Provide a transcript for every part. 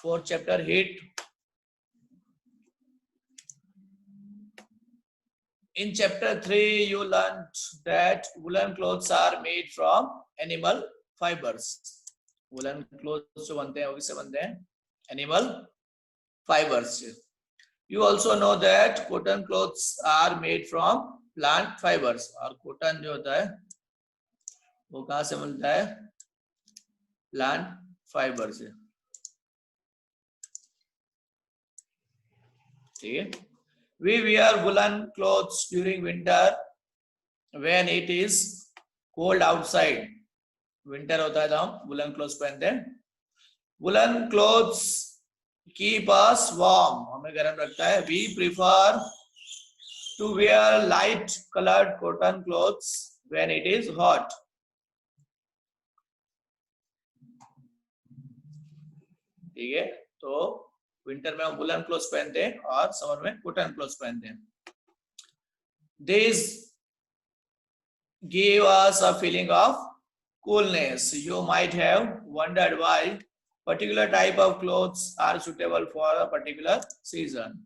Fourth chapter, heat. In chapter 3, you learned that woolen clothes are made from animal fibers. Woolen clothes जो बनते हैं वो किससे बनते हैं? Animal fibers. You also know that cotton clothes are made from plant fibers. और cotton जो होता है वो कहाँ से मिलता है? Plant fiber से. ठीक है? We wear woolen clothes during winter when it is cold outside. Winter होता है तो हम woolen clothes पहनते हैं. Woolen clothes keep us warm. हमें गर्म रखता है. We prefer to wear light colored cotton clothes when it is hot. ठीक है? तो विंटर में हम वुलन क्लोथ्स पहनते हैं और समर में कॉटन क्लोथ्स पहनते हैं. These give us a feeling of coolness. You might have wondered why particular type of clothes are suitable for a particular season.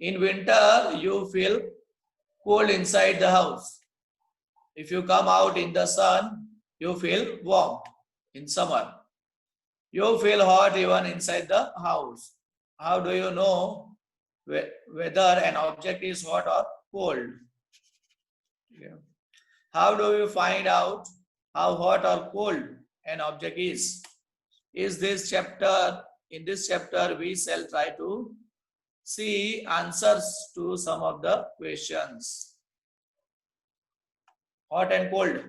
In winter, you feel cold inside the house. If you come out in the sun, you feel warm. In summer, you feel hot even inside the house. How do you know whether an object is hot or cold? Yeah. How do you find out how hot or cold an object is? In this chapter, we shall try to see answers to some of the questions. Hot and cold.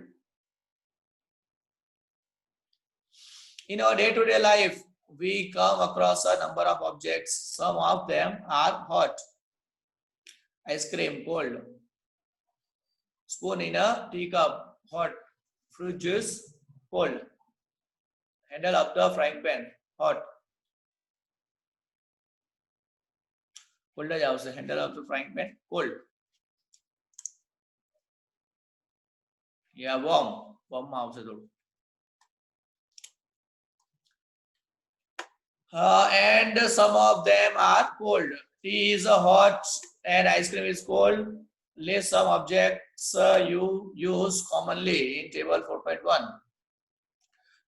In our day-to-day life, we come across a number of objects. Some of them are hot. Ice cream, cold. Spoon in a teacup, hot. Fruit juice, cold. Handle of the frying pan, hot. Cold है जाओ से. Handle of the frying pan, cold. Yeah, warm. Warm माओ से थोड़ा. And some of them are cold. Tea is hot and ice cream is cold. List some objects you use commonly in table 4.1.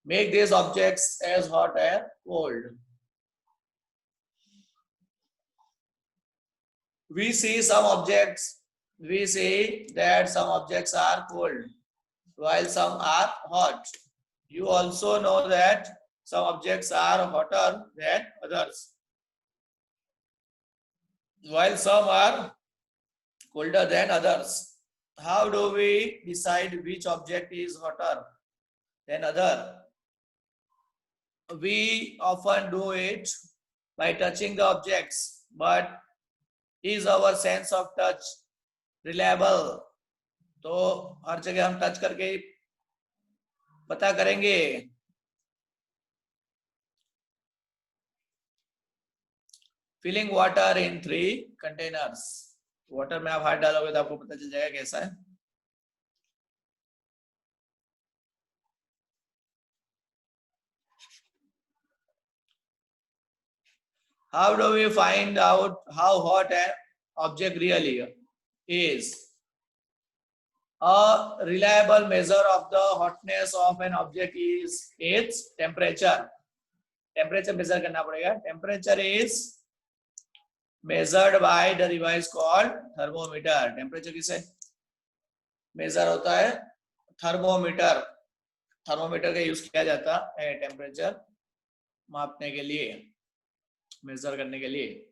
Make these objects as hot as cold. We see that some objects are cold while some are hot. You also know that some objects are hotter than others, while some are colder than others. How do we decide which object is hotter than other? We often do it by touching the objects, but is our sense of touch reliable? तो हर जगह हम touch करके पता करेंगे. Filling water in 3 containers. Water में आप हाथ डालोगे तो आपको पता चल जाएगा कैसा है. How do we find out how hot an object really is? A reliable measure of the hotness of an object is its temperature. Temperature measure करना पड़ेगा. Temperature is measured by the device called thermometer. Temperature किसे measure होता है? Thermometer. Thermometer का use किया जाता है temperature मापने के लिए, मेजर करने के लिए.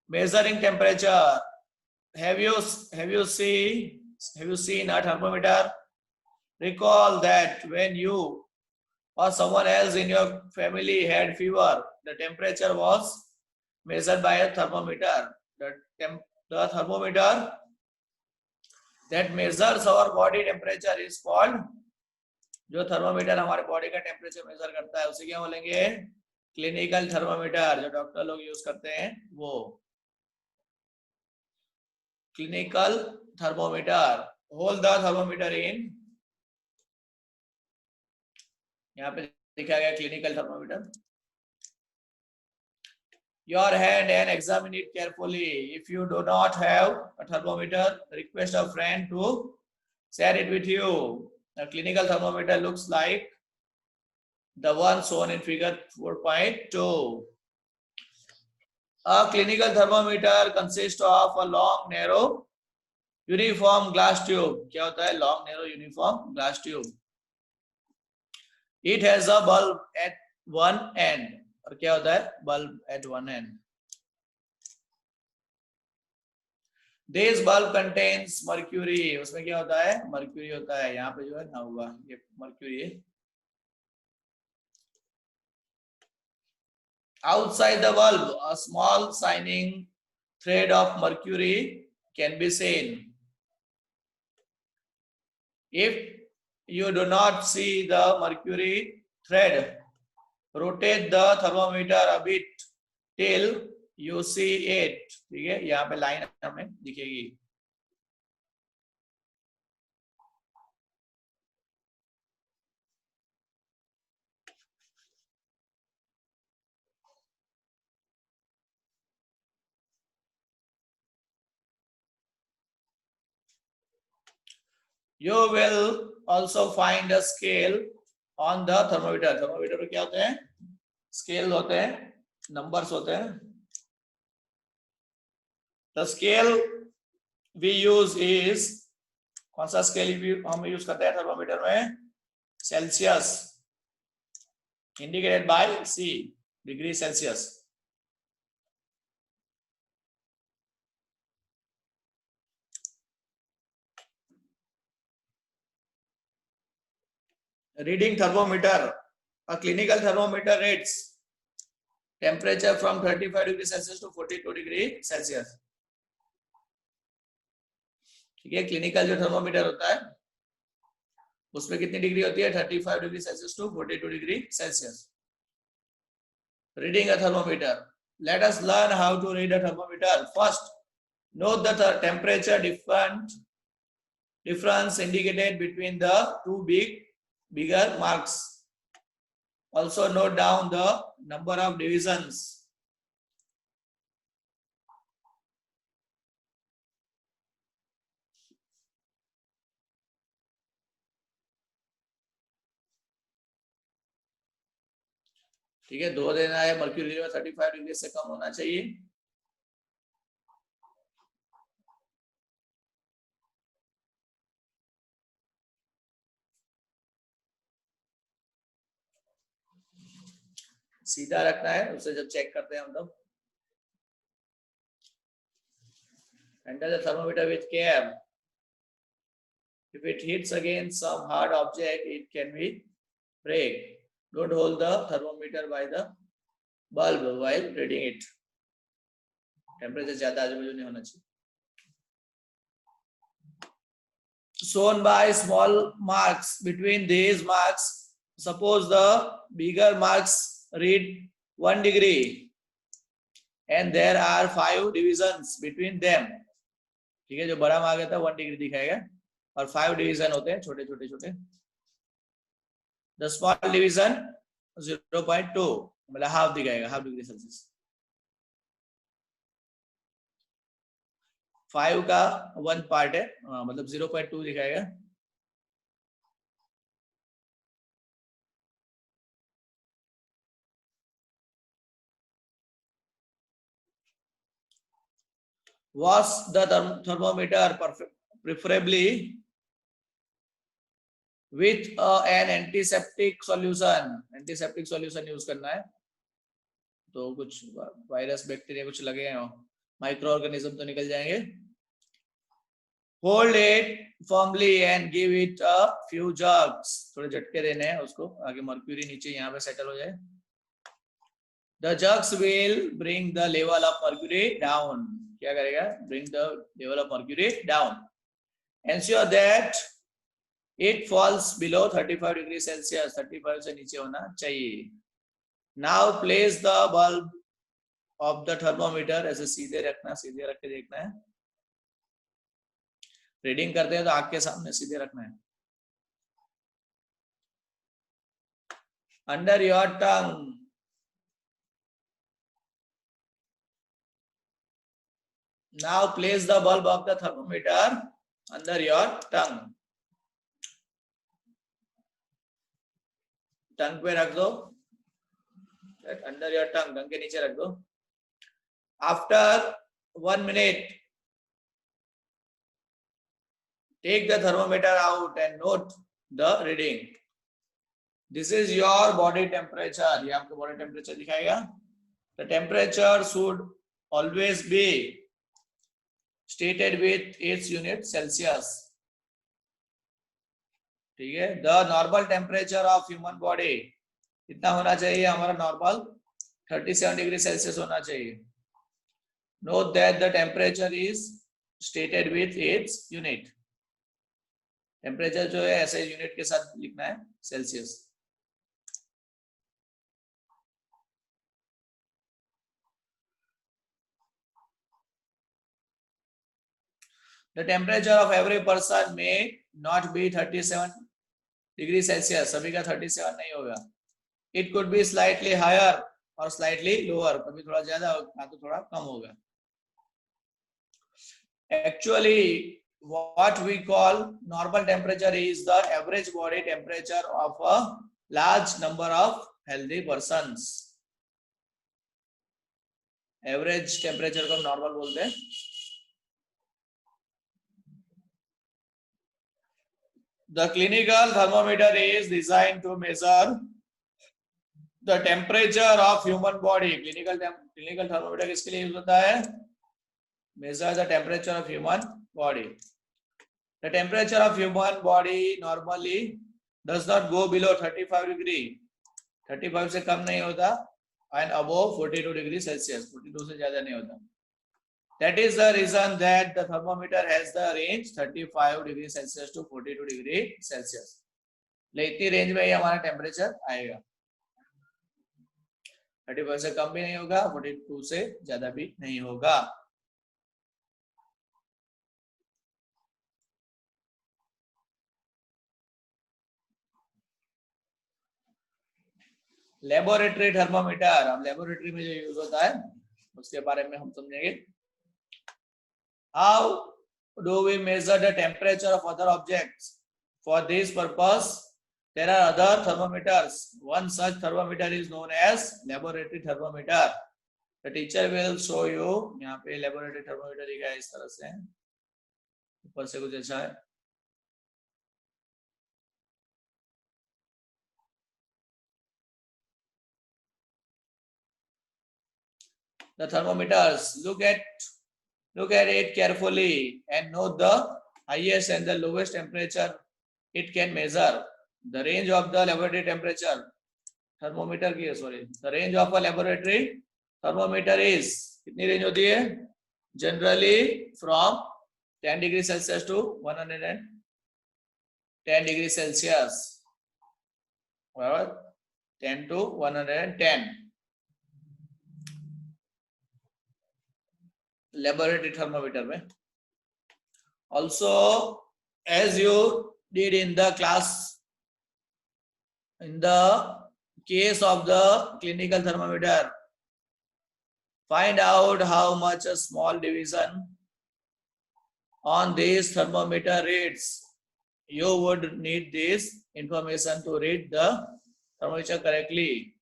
Measuring temperature. Have you seen a thermometer? Recall that when you or someone else in your family had fever, the temperature was measured by a thermometer. The thermometer that measures our body temperature is called, जो thermometer हमारे body का temperature measure करता है उसे क्या बोलेंगे? Clinical thermometer. जो doctor लोग यूज करते हैं वो clinical thermometer. Hold the thermometer in, यहाँ पे लिखा गया clinical thermometer. your hand and examine it carefully. If you do not have a thermometer, request a friend to share it with you. A clinical thermometer looks like the one shown in figure 4.2. A clinical thermometer consists of a long, narrow, uniform glass tube. क्या होता है? Long, narrow, uniform glass tube. It has a bulb at one end. और क्या होता है? Bulb at one end. This bulb contains mercury. उसमें क्या होता है? Mercury होता है. यहाँ पे जो है ना हुआ ये mercury है. Outside the bulb, a small shining thread of mercury can be seen. If you do not see the mercury thread, rotate the thermometer a bit till you see it. ठीक है, यहाँ पे लाइन हमें दिखेगी. You will also find a scale on the thermometer. Thermometer पे क्या होते हैं? Scale होते हैं, numbers होते हैं. The scale we use is, कौन सा स्केल हम यूज करते हैं थर्मोमीटर में? Celsius, indicated by C, degree Celsius. Reading thermometer. A clinical thermometer reads temperature from 35 degrees Celsius to 42 degrees Celsius. ठीक है, क्लिनिकल जो थर्मोमीटर होता है उसमें कितनी डिग्री होती है? 35 degree Celsius to 42 degree Celsius. Reading a thermometer. Let us learn how to read a thermometer. First, note the temperature difference indicated between the two bigger marks. Also note down the number of divisions. ठीक है, 2 देना है. Mercury में 35 degree से कम होना चाहिए. सीधा रखना है उसे जब चेक करते हैं हम तब. Handle the thermometer with care. If it hits against some hard object, it can be break. Don't hold the thermometer by the bulb while reading it. Temperature ज्यादा आजू बाजू नहीं होना चाहिए. Shown by small marks. Between these marks, suppose the bigger marks read 1 degree and there are 5 divisions between them. ठीक है, जो बड़ा मार्क है 1 डिग्री दिखाएगा और 5 डिवीजन होते हैं छोटे छोटे छोटे. The small division 0.2 मतलब हाफ दिखाएगा, हाफ डिग्री सेल्सियस. 5 का 1 पार्ट है, मतलब 0.2 दिखाएगा. Wash the thermometer preferably with an antiseptic solution. Antiseptic solution use करना है. तो कुछ वायरस बैक्टीरिया कुछ लगे हैं, माइक्रो ऑर्गेनिज्म तो निकल जाएंगे. Hold it firmly and give it a few jerks. थोड़े झटके देने हैं उसको, आगे मर्क्यूरी नीचे यहाँ पे सेटल हो जाए. The jerks will bring the level of mercury down. क्या करेगा? Bring the level of mercury down. Ensure that it falls below 35 degrees Celsius. 35 से नीचे होना चाहिए. Now place the bulb of the thermometer. ऐसे सीधे रखना, सीधे रख के देखना है. रीडिंग करते हैं तो आँख के सामने सीधे रखना है. Under your tongue. Now place the bulb of the thermometer under your tongue. टंग पे रख दो, अंडर योर टंग, टंग के नीचे रख दो. After 1 minute, take the thermometer out and note the reading. This is your body temperature. ये आपका body temperature दिखाएगा. The temperature should always be stated with its unit Celsius. ठीक है. The normal temperature of human body कितना होना चाहिए? हमारा normal 37 degree Celsius होना चाहिए. Note that the temperature is stated with its unit. Temperature जो है ऐसे यूनिट के साथ लिखना है, Celsius. The temperature of every person may not be 37 degree Celsius. सभी का 37 नहीं होगा. It could be slightly higher और slightly lower. कभी थोड़ा ज्यादा होगा तो थोड़ा कम होगा. Actually, what we call normal temperature is the average body temperature of a large number of healthy persons. Average temperature को normal बोलते हैं. The clinical thermometer is designed to measure the temperature of human body. Clinical thermometer किसके लिए use होता है? Measure the temperature of human body. The temperature of human body normally does not go below 35 degree. 35 से कम नहीं होता and above 42 degree Celsius. 42 से ज्यादा नहीं होता. That is the reason that the thermometer has the range 35 degree Celsius to 42 degree Celsius. इतनी range में ही हमारा टेम्परेचर आएगा. 35 से कम भी नहीं होगा, 42 से ज्यादा भी नहीं होगा. लेबोरेटरी थर्मोमीटर, अब लेबोरेटरी में जो यूज होता है उसके बारे में हम समझेंगे. How do we measure the temperature of other objects? For this purpose, there are other thermometers. One such thermometer is known as laboratory thermometer. The teacher will show you. यहाँ पे laboratory thermometer दिखा है इस तरह से, ऊपर से कुछ ऐसा है. The thermometers, look at it carefully and note the highest and the lowest temperature it can measure. The range of the laboratory temperature thermometer की sorry, the range of a laboratory thermometer is कितनी range होती है? Generally from 10 degree Celsius to 110 degree Celsius. Well, 10 to 110. Laboratory thermometer में. Also, as you did in the class, in the case of the clinical thermometer, find out how much a small division on this thermometer reads. You would need this information to read the thermometer correctly.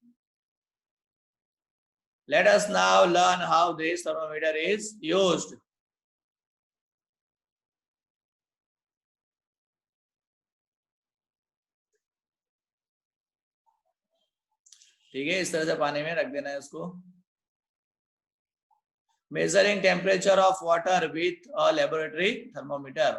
Let us now learn how this thermometer is used. ठीक है, इस तरह से पानी में रख देना है उसको. Measuring temperature of water with a laboratory thermometer.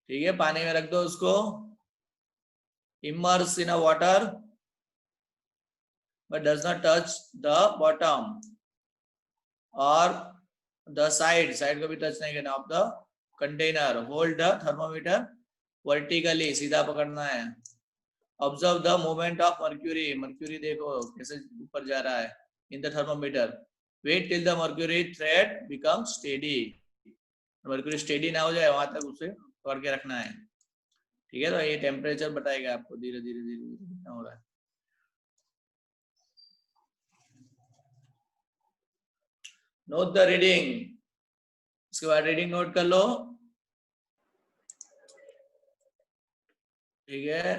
ठीक है, पानी में रख दो उसको. Immerse in a water, but does not touch the bottom or the side को भी टच नहीं करना of the container. Hold the thermometer vertically, सीधा पकड़ना है. Observe the movement of mercury. Mercury देखो कैसे ऊपर जा रहा है in the thermometer. Wait till the mercury thread becomes steady. Mercury steady ना हो जाए वहां तक उसे पकड़ के रखना है. ठीक है, तो ये टेम्परेचर बताएगा आपको धीरे धीरे धीरे धीरे कितना हो रहा है। नोट द रीडिंग, उसके बाद रीडिंग नोट कर लो। ठीक है,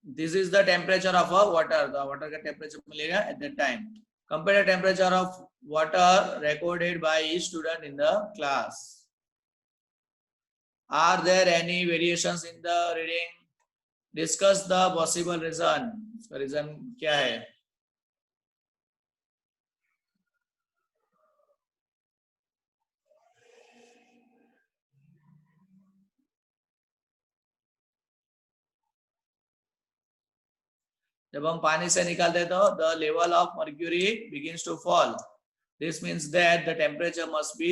this is the temperature of a water, the water का टेम्परेचर मिलेगा at that time. Compare the temperature of water recorded by each student in the class. Are there any variations in the reading? Discuss the possible reason. इसका reason क्या है? जब हम पानी से निकालते हैं तो the level of mercury begins to fall. This means that the temperature must be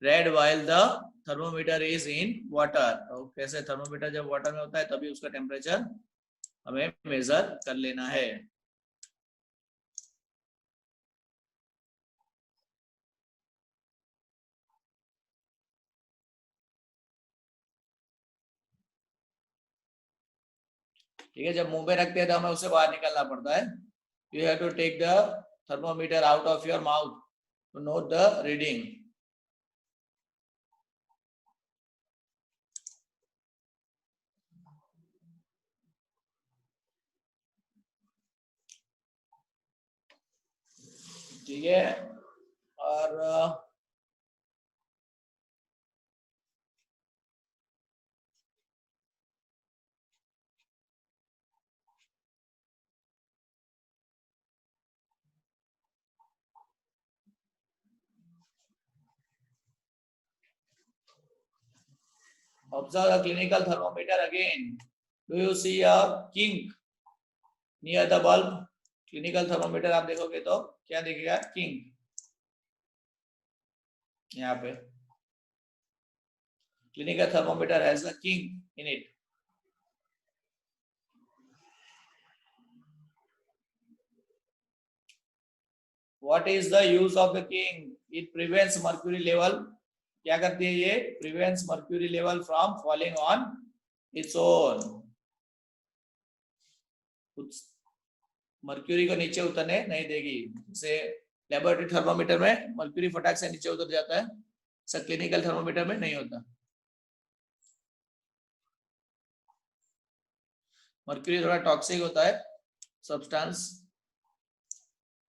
read while the thermometer is in water. तो कैसे थर्मोमीटर जब वाटर में होता है तभी उसका टेम्परेचर हमें मेजर कर लेना है। ठीक है, जब मुंह पे रखते हैं तो हमें उसे बाहर निकालना पड़ता है। You have to take the thermometer out of your mouth to note the reading. ठीक है, और observe the clinical thermometer again. Do you see a kink near the bulb? Clinical thermometer आप देखोगे तो क्या दिखेगा? किंक, यहाँ पे clinical thermometer has a kink in it. What is the use of the kink? It prevents mercury level. क्या करती है ये? Prevents mercury level from falling on its own. Mercury को नीचे उतरने नहीं देगी। जैसे लेबोरेटरी थर्मोमीटर में मर्क्यूरी फटाक से नीचे उतर जाता है, ऐसा क्लिनिकल थर्मोमीटर में नहीं होता। मर्क्यूरी थोड़ा टॉक्सिक होता है substance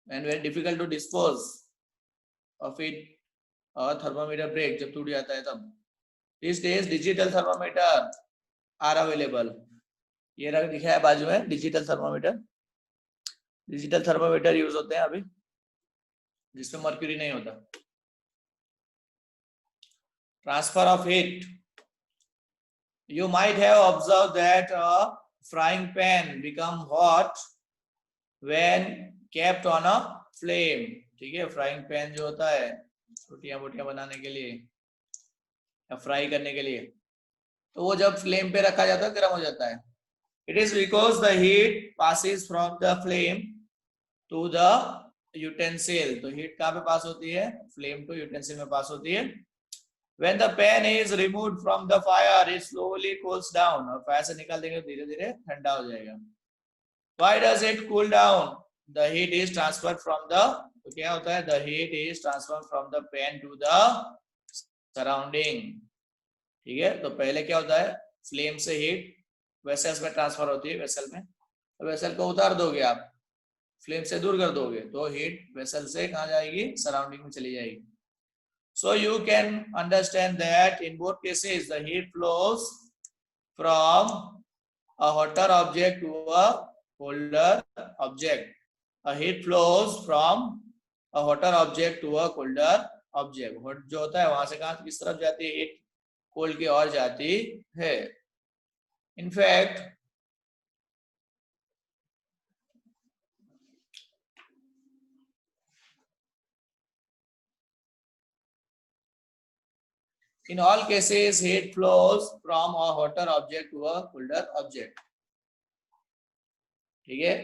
and very difficult to dispose of it. Thermometer break जब टूट जाता है तब। This days digital thermometer are available. ये रख दिखा है बाजू में digital thermometer. Digital thermometer use होते हैं अभी जिसमें मर्क्यूरी नहीं होता। Transfer of heat, you might have observed that a frying pan become hot when kept on a flame. ठीक है, फ्राइंग पैन जो होता है रोटियां बोटियां बनाने के लिए या फ्राई करने के लिए, तो वो जब फ्लेम पे रखा जाता है गर्म हो जाता है। It is because the heat passes from the flame to the utensil. तो हीट कहाँ पे पास होती है? फ्लेम टू यूटेंसिल में पास होती है। When the pan is removed from the fire, it slowly cools down. और फायर से निकाल देंगे धीरे धीरे ठंडा हो जाएगा। Why does it cool down? The heat is transferred from the, तो क्या होता है? The heat is transferred from the pan to the surrounding. ठीक है, तो पहले क्या होता है? फ्लेम से हीट वेसल्स में ट्रांसफर होती है। वेसल में, तो वेसल को उतार दोगे आप, फ्लेम से दूर कर दोगे तो हीट वेसल से कहाँ जाएगी? सराउंडिंग में चली जाएगी। So you can understand that in both cases the heat flows from a hotter object to a colder object. A heat flows from a hotter object to a colder object. Hot जो होता है वहां से कहाँ किस तरफ जाती है? हीट कोल्ड की ओर जाती है। In fact, in all cases heat flows from a hotter object to a colder object. ठीक है,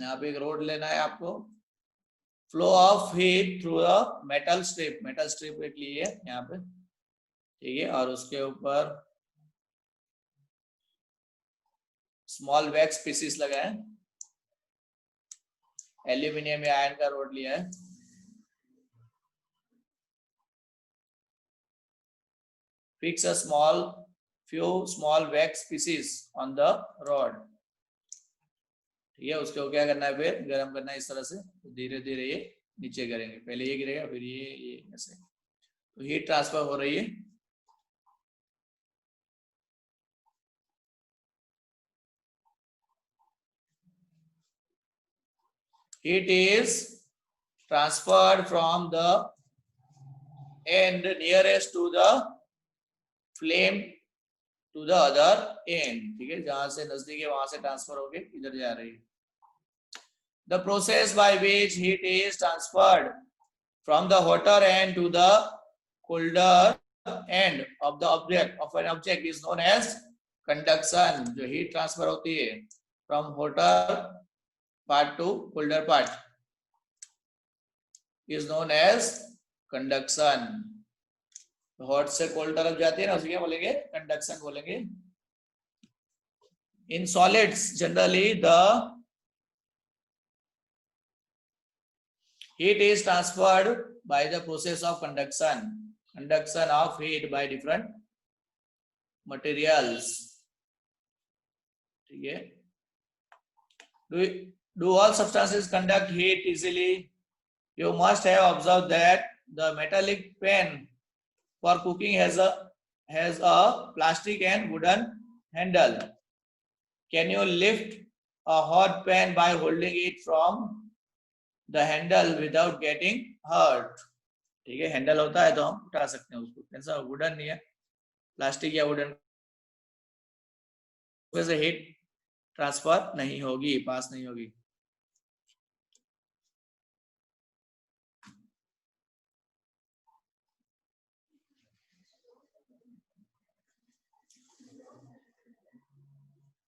यहाँ पे एक रोड लेना है आपको। Flow of heat through a metal strip, metal strip एक लिए यहाँ पे। ठीक है, और उसके ऊपर स्मॉल वैक्स पीसेस लगाए, एल्यूमिनियम या आयरन का रोड लिया है, fix a few small wax pieces on the rod। ठीक है, उसको क्या करना है, फिर गर्म करना है इस तरह से, तो धीरे धीरे ये नीचे गिरेंगे, पहले ये गिरेगा फिर ये ऐसे, तो हीट ट्रांसफर हो रही है। Heat is transferred from the end nearest to the flame to the other end। ठीक है, जहां से नजदीक है वहां से ट्रांसफर होके इधर जा रही है। The process by which heat is transferred from the hotter end to the colder end of the object is known as conduction। जो heat transfer होती है from hotter part to colder part is known as conduction। Hot से cold तरफ जाती है ना, उसे क्या बोलेंगे, कंडक्शन बोलेंगे। In solids generally the heat is transferred by the process of conduction of heat by different materials। ठीक है, do all substances conduct heat easily? You must have observed that the metallic pan for cooking has a plastic and wooden handle। Can you lift a hot pan by holding it from the handle without getting hurt? ठीक है, handle होता है तो हम उठा सकते हैं उसको, ऐसा वुडन नहीं है, प्लास्टिक या वुडन वैसे हीट ट्रांसफर नहीं होगी, पास नहीं होगी।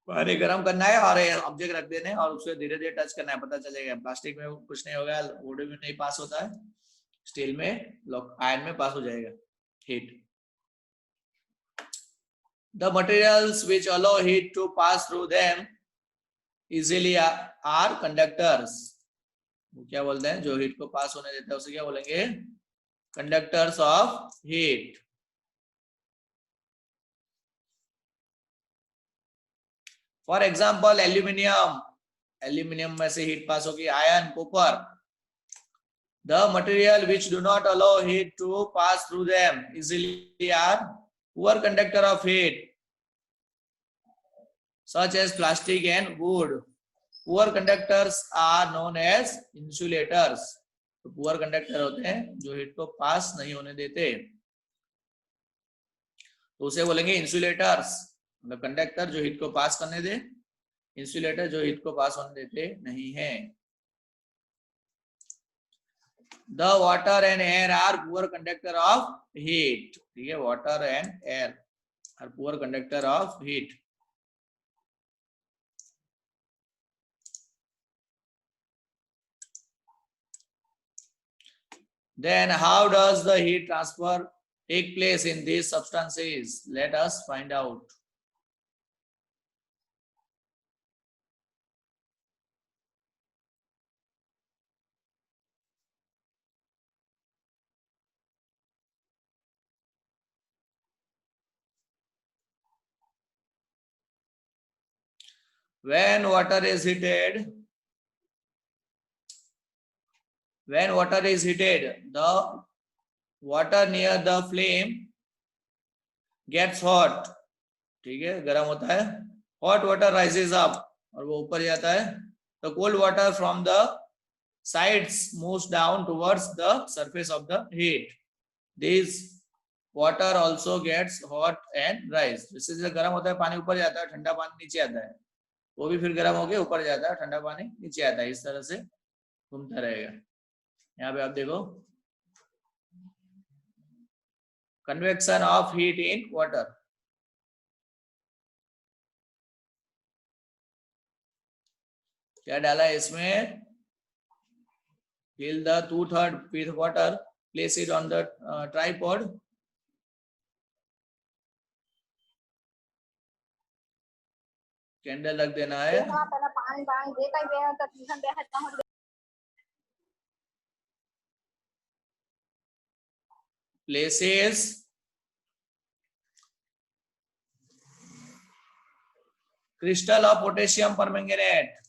पानी गर्म करना है और ऑब्जेक्ट रख देने और उसको धीरे धीरे टच करना है, पता चलेगा। प्लास्टिक में कुछ नहीं होगा, वुड में नहीं पास होता है, स्टील में, आयरन में पास हो जाएगा heat. The materials which allow heat to pass through them easily are conductors। क्या बोलते हैं, जो हीट को पास होने देता है उसे क्या बोलेंगे, conductors of heat. For example aluminium में से हीट पास होगी, iron, copper. The material which do not allow heat to pass through them easily are poor conductor of heat, such as plastic and wood। Poor conductors are known as insulators। तो poor conductor होते हैं जो heat को पास नहीं होने देते, तो उसे बोलेंगे इंसुलेटर्स। मतलब कंडक्टर जो हीट को पास करने दे, इंसुलेटर जो हीट को पास होने देते नहीं है। The water and air are poor conductor of heat। ठीक है, water and air are poor conductor of heat। Then how does the heat transfer take place in these substances? Let us find out। When water is heated, the water near the flame gets hot। ठीक है, गर्म होता है। Hot water rises up, और वो ऊपर जाता है। The cold water from the sides moves down towards the surface of the heat। This water also gets hot and rise। जैसे जैसे गर्म होता है पानी ऊपर जाता है, ठंडा पानी नीचे आता है, वो भी फिर गर्म होके ऊपर जाता है, ठंडा पानी नीचे आता है, इस तरह से घूमता रहेगा। यहाँ पे आप देखो, convection of heat in water. क्या डाला है इसमें, fill the 2/3 with water, place it on the tripod। Candle रख देना है। Places crystal of potassium permanganate.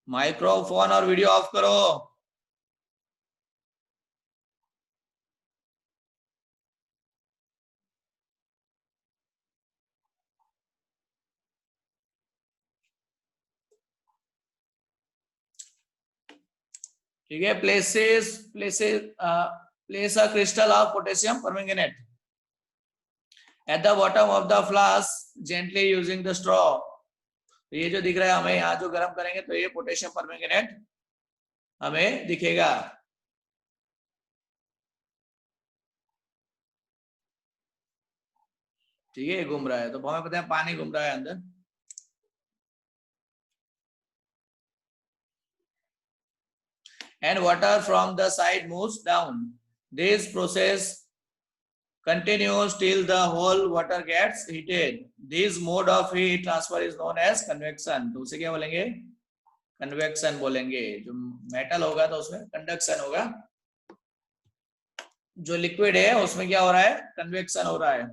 Microphone और वीडियो ऑफ करो। ठीक है, place a crystal of potassium permanganate at the bottom of the flask gently using the straw. ये जो दिख रहा है हमें यहाँ जो गर्म करेंगे तो ये पोटेशियम परमैंगनेट हमें दिखेगा। ठीक है, घूम रहा है तो हमें पता है पानी घूम रहा है अंदर। And water from the side moves down. This process continues till the whole water gets heated. This mode of heat transfer is known as convection. तो उसे क्या बोलेंगे? कन्वेक्शन बोलेंगे। जो मेटल होगा तो उसमें कंडक्शन होगा, जो लिक्विड है उसमें क्या हो रहा है? कन्वेक्शन हो रहा है।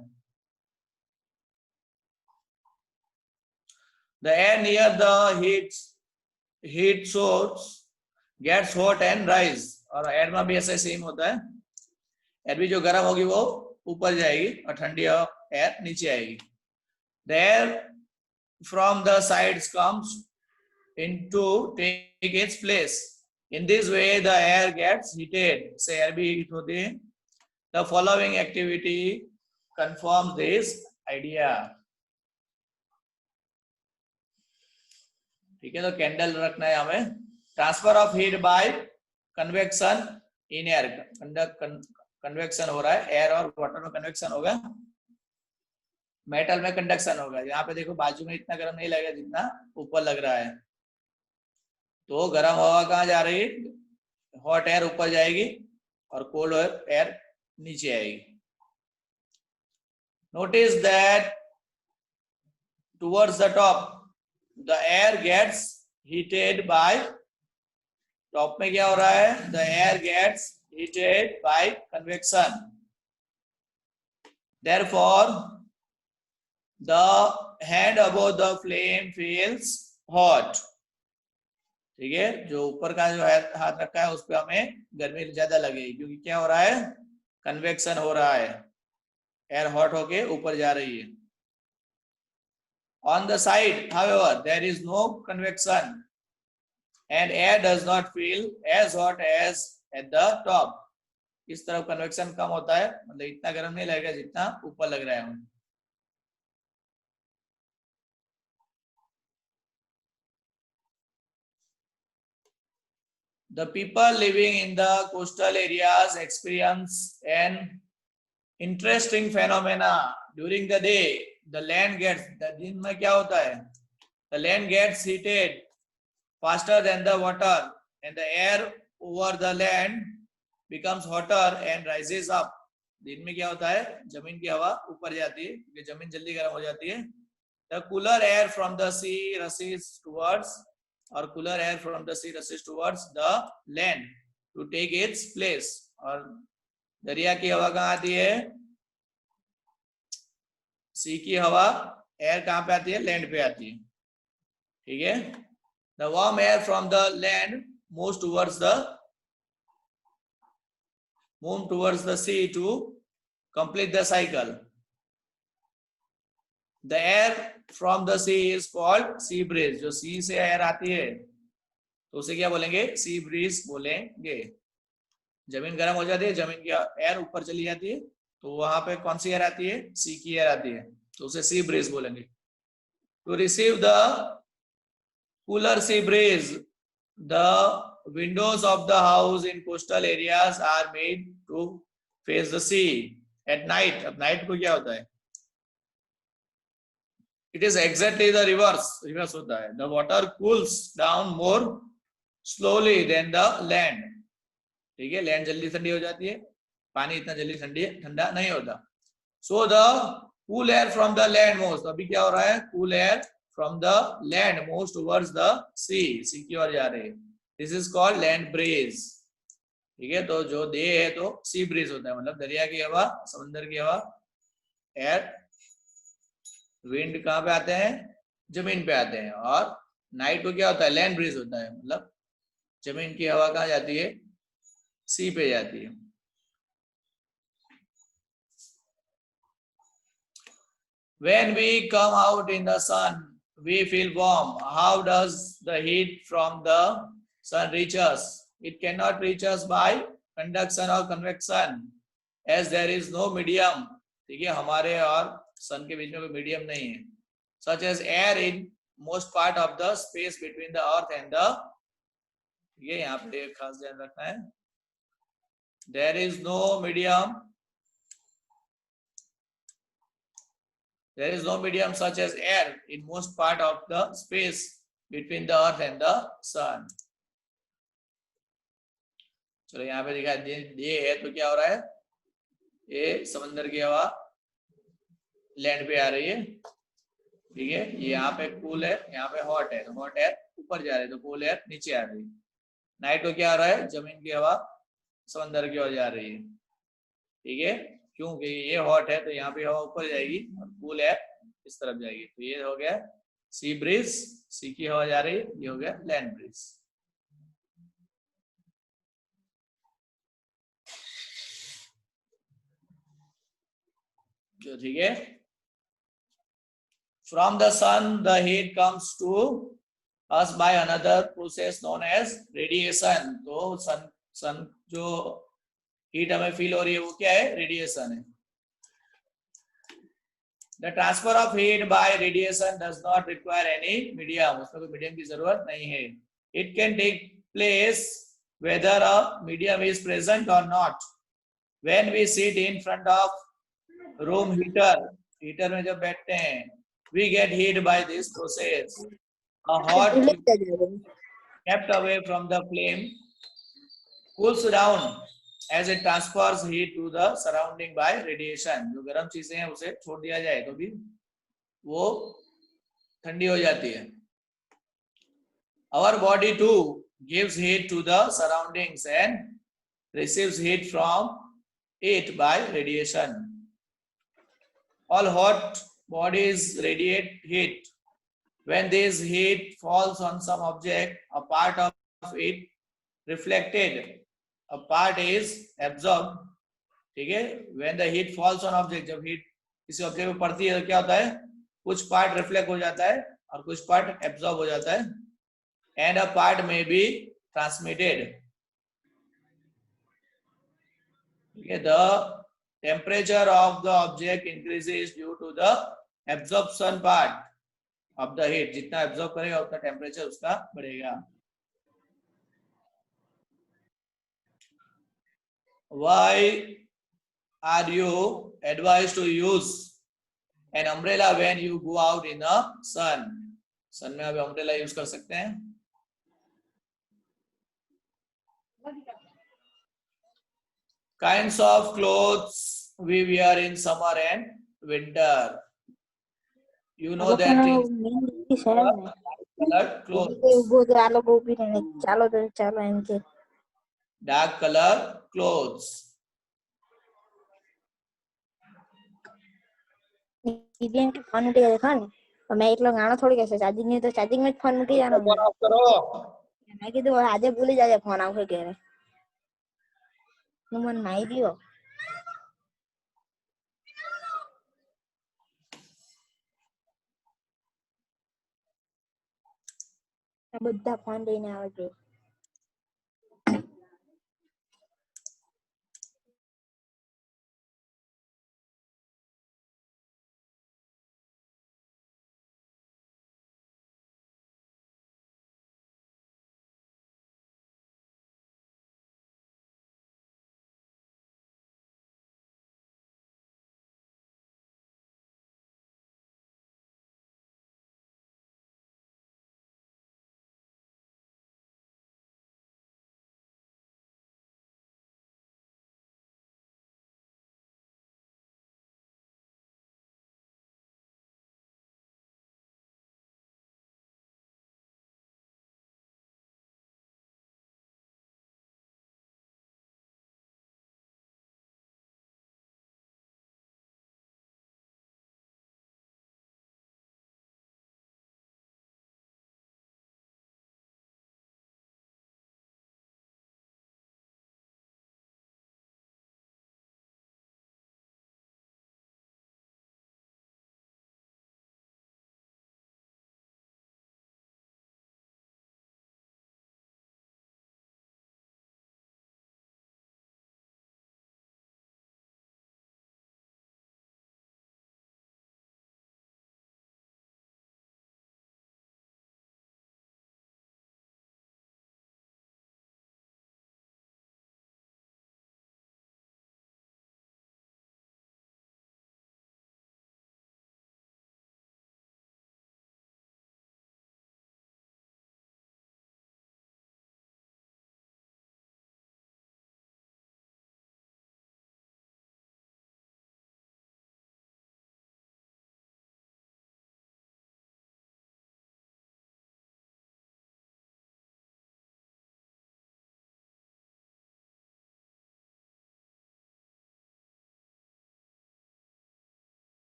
The air near the heat source gets hot and rise. और एयर में भी ऐसा सेम होता है, एयर भी जो गर्म होगी वो ऊपर जाएगी और ठंडी एयर नीचे आएगी। The air from the sides comes into take its place. In this way the air gets heated. से एयर भी हीट होती है। The following activity confirms this idea. ठीक है, तो कैंडल रखना है हमें। Transfer of heat bye convection in air. Convection हो रहा है, एयर और वाटर में कन्वेक्शन होगा, मेटल में कंडक्शन होगा। यहाँ पे देखो बाजू में इतना गर्म नहीं लगेगा जितना ऊपर लग रहा है। तो गर्म हवा कहाँ जा रही है? हॉट एयर ऊपर जाएगी और कोल्ड एयर नीचे आएगी। Notice that towards the top the air gets heated by, top में क्या हो रहा है? the air gets heated by convection. Therefore the hand above the flame feels hot. ठीक है, जो ऊपर का जो हाथ रखा है उस पर हमें गर्मी ज्यादा लगेगी, क्योंकि क्या हो रहा है? कन्वेक्शन हो रहा है, एयर हॉट होके ऊपर जा रही है। On the side, however, there is no convection and air does not feel as hot as at the top. इस तरफ कन्वेक्शन कम होता है, मतलब इतना गर्म नहीं लगेगा जितना ऊपर लग रहा है। The people living in the coastal areas experience an interesting phenomena during the day. The land gets, दिन में क्या होता है? The land gets heated faster than the water and the air over the land becomes hotter and rises up. दिन में क्या होता है? जमीन की हवा ऊपर जाती है क्योंकि जमीन जल्दी गर्म हो जाती है। The cooler air from the sea rushes towards, और cooler air from the sea rushes towards the land to take its place. और दरिया की हवा कहाँ आती है? सी की हवा, एयर कहां पे आती है? लैंड पे आती है। ठीक है, the warm air from the land moves towards the sea to complete the cycle. The air from the sea is called sea breeze. जो सी से एयर आती है तो उसे क्या बोलेंगे? सी ब्रीज बोलेंगे। जमीन गर्म हो जाती है, जमीन की एयर ऊपर चली जाती है, तो वहां पे कौन सी एयर आती है? सी की एयर आती है, तो उसे सी ब्रीज बोलेंगे। To receive the cooler sea breeze the windows of the house in coastal areas are made to face the sea at night. अब नाइट को क्या होता है? It is exactly the reverse होता है। The water cools down more slowly than the land. ठीक है, land जल्दी ठंडी हो जाती है पानी इतना जल्दी ठंडा नहीं होता. So the cool air from the land moves. तो अभी क्या हो रहा है? Cool air from the land moves towards the sea. sea की ओर जा रही है. This is called land breeze. ठीक है, तो जो दे है तो सी ब्रीज होता है, मतलब दरिया की हवा, समुद्र की हवा. एयर, विंड कहाँ पे आते हैं? जमीन पे आते हैं. और नाइट को क्या होता है? लैंड ब्रीज होता है, मतलब जमीन की हवा कहाँ जाती है? सी पे जाती है. When we come out in the sun, we feel warm. How does the heat from the sun reach us? It cannot reach us by conduction or convection, as there is no medium. ठीक है, हमारे और सन के बीच में कोई medium नहीं है. Such as air in most part of the space between the earth and the, ये यहाँ पे खास ध्यान रखना है. There is no medium. There is no medium such as air in most part of the space between the earth and the sun. चलो यहाँ पे दिखा ये है, तो क्या हो रहा है? ये समंदर की हवा लैंड पे आ रही है. ठीक है, ये यहाँ पे कूल है, यहाँ पे हॉट है, तो हॉट एयर ऊपर जा रही है, तो कूल एयर नीचे आ रही है. नाइट को क्या आ रहा है? जमीन की हवा समंदर की ओर जा रही है. ठीक है, क्योंकि ये हॉट है तो यहाँ पे हवा ऊपर जाएगी और कूल एयर इस तरफ जाएगी. तो ये हो गया सी ब्रीज, सी की हवा जा रही है. ये हो गया लैंड ब्रीज. जो ठीक है, from the sun the heat comes to us by another process known as radiation. तो सन जो हीट हमें फील हो रही है वो क्या है? रेडिएशन है. The transfer of heat by radiation does not require any medium. उसमें कोई मीडियम की जरूरत नहीं है. It can take place whether a medium is present or not. When we sit in front of room heater में जब बैठते हैं, we get heat by this process. A hot fuel kept away from the flame cools down as it transfers heat to the surrounding by radiation. जो गर्म चीजें हैं उसे छोड़ दिया जाए तो भी वो ठंडी हो जाती है. Our body too gives heat to the surroundings and receives heat from it by radiation. All hot bodies radiate heat. When this heat falls on some object, a part of it reflected, a part is absorbed. ठीक है, when the heat falls on object, जब heat किसी object पे पड़ती है तो क्या होता है? कुछ पार्ट रिफ्लेक्ट हो जाता है और कुछ पार्ट एब्जॉर्ब हो जाता है. and a part may be transmitted. Okay, the temperature of the object increases due to the absorption part of the heat. जितना absorb करेगा उतना temperature उसका बढ़ेगा. Why are you advised to use an umbrella when you go out in the sun? सन में आप umbrella use कर सकते हैं. Kinds of clothes we wear in summer and winter. You know that in colored clothes. Dark color clothes. Phone उठी देखा नहीं मैं एक लोग गाना थोड़ी कैसे चार्जिंग नहीं तो चार्जिंग में फोन उठी जाना फोन ऑफ करो. मैं कीधु आज भूली जाजे फोन आउ के रे मन नाई दियो બધા ફોન લઈને આવે છે